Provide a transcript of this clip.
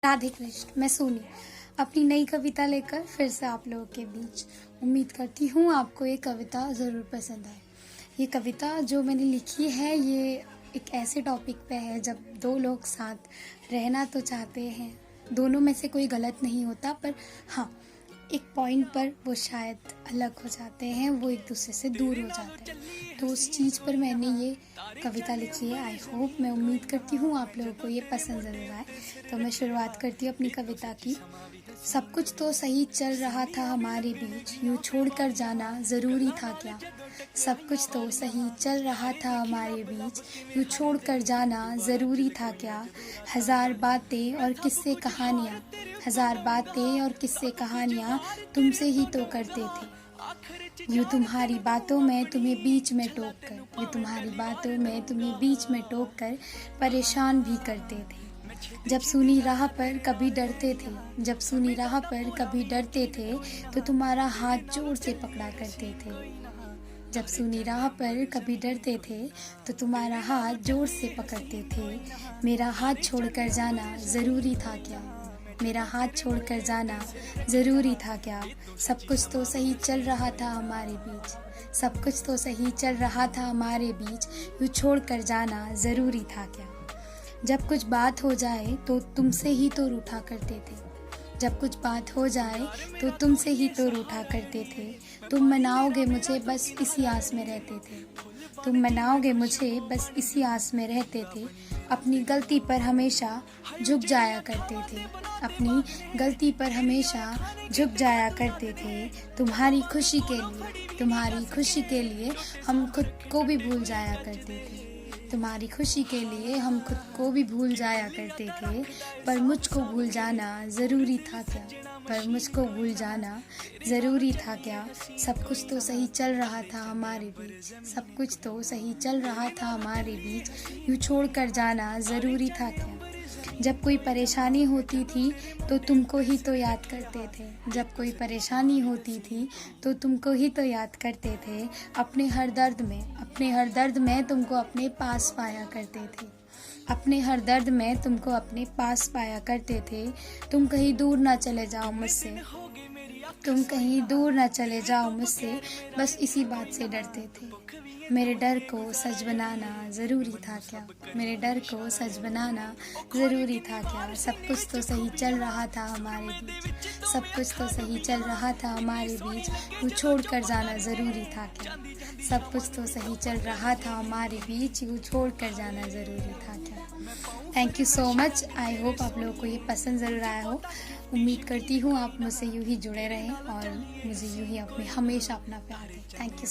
राधे कृष्ण। मैं सोनी अपनी नई कविता लेकर फिर से आप लोगों के बीच। उम्मीद करती हूँ आपको ये कविता ज़रूर पसंद आए। ये कविता जो मैंने लिखी है ये एक ऐसे टॉपिक पे है जब दो लोग साथ रहना तो चाहते हैं, दोनों में से कोई गलत नहीं होता, पर हाँ एक पॉइंट पर वो शायद अलग हो जाते हैं, वो एक दूसरे से दूर हो जाते हैं। तो उस चीज़ पर मैंने ये कविता लिखी है। आई होप, मैं उम्मीद करती हूँ आप लोगों को ये पसंद ज़रूर आए। तो मैं शुरुआत करती हूँ अपनी कविता की। सब कुछ तो सही चल रहा था हमारे बीच, यूँ छोड़कर जाना ज़रूरी था क्या। सब कुछ तो सही चल रहा था हमारे बीच, यूँ छोड़कर जाना ज़रूरी था क्या। हज़ार बातें और किस्से कहानियाँ, हज़ार बातें और किस्से कहानियाँ तुमसे ही तो करते थे। यूँ तुम्हारी बातों में तुम्हें बीच में टोक कर, यूँ तुम्हारी बातों में तुम्हें बीच में टोक कर परेशान भी करते थे। जब सुनी राह पर कभी डरते थे, जब सुनी राह पर कभी डरते थे, तो तुम्हारा हाथ जोर से पकड़ा करते थे। जब सुनी राह पर कभी डरते थे, तो तुम्हारा हाथ जोर से पकड़ते थे। मेरा हाथ छोड़कर जाना ज़रूरी था क्या, मेरा हाथ छोड़कर जाना ज़रूरी था क्या। सब कुछ तो सही चल रहा था हमारे बीच, सब कुछ तो सही चल रहा था हमारे बीच, यूँ छोड़कर जाना ज़रूरी था क्या। जब कुछ बात हो जाए तो तुमसे ही तो रूठा करते थे, जब कुछ बात हो जाए तो तुमसे ही तो रूठा करते थे। तुम मनाओगे मुझे बस इसी आस में रहते थे, तुम मनाओगे मुझे बस इसी आस में रहते थे। अपनी गलती पर हमेशा झुक जाया करते थे, अपनी गलती पर हमेशा झुक जाया करते थे। तुम्हारी खुशी के लिए, तुम्हारी खुशी के लिए हम खुद को भी भूल जाया करते थे, तुम्हारी खुशी के लिए हम खुद को भी भूल जाया करते थे। पर मुझको भूल जाना ज़रूरी था क्या, पर मुझको भूल जाना ज़रूरी था क्या। सब कुछ तो सही चल रहा था हमारे बीच, सब कुछ तो सही चल रहा था हमारे बीच, यूँ छोड़कर जाना ज़रूरी था क्या। जब कोई परेशानी होती थी तो तुमको ही तो याद करते थे, जब कोई परेशानी होती थी तो तुमको ही तो याद करते थे। अपने हर दर्द में, अपने हर दर्द में तुमको अपने पास पाया करते थे, अपने हर दर्द में तुमको अपने पास पाया करते थे। तुम कहीं दूर ना चले जाओ मुझसे, तुम कहीं दूर ना चले जाओ मुझसे, बस इसी बात से डरते थे। मेरे डर को सच बनाना ज़रूरी था क्या, मेरे डर को सच बनाना ज़रूरी था क्या। सब कुछ तो सही चल रहा था हमारे बीच, सब कुछ तो सही चल रहा था हमारे बीच, यूँ छोड़ कर जाना ज़रूरी था क्या। सब कुछ तो सही चल रहा था हमारे बीच, यूँ छोड़ कर जाना ज़रूरी था क्या। Thank you so much. I hope आप लोगों को ये पसंद ज़रूर आया हो। उम्मीद करती हूँ आप मुझसे यूँ ही जुड़े रहें और मुझे यूँ ही अपने हमेशा अपना प्यार दें। Thank you.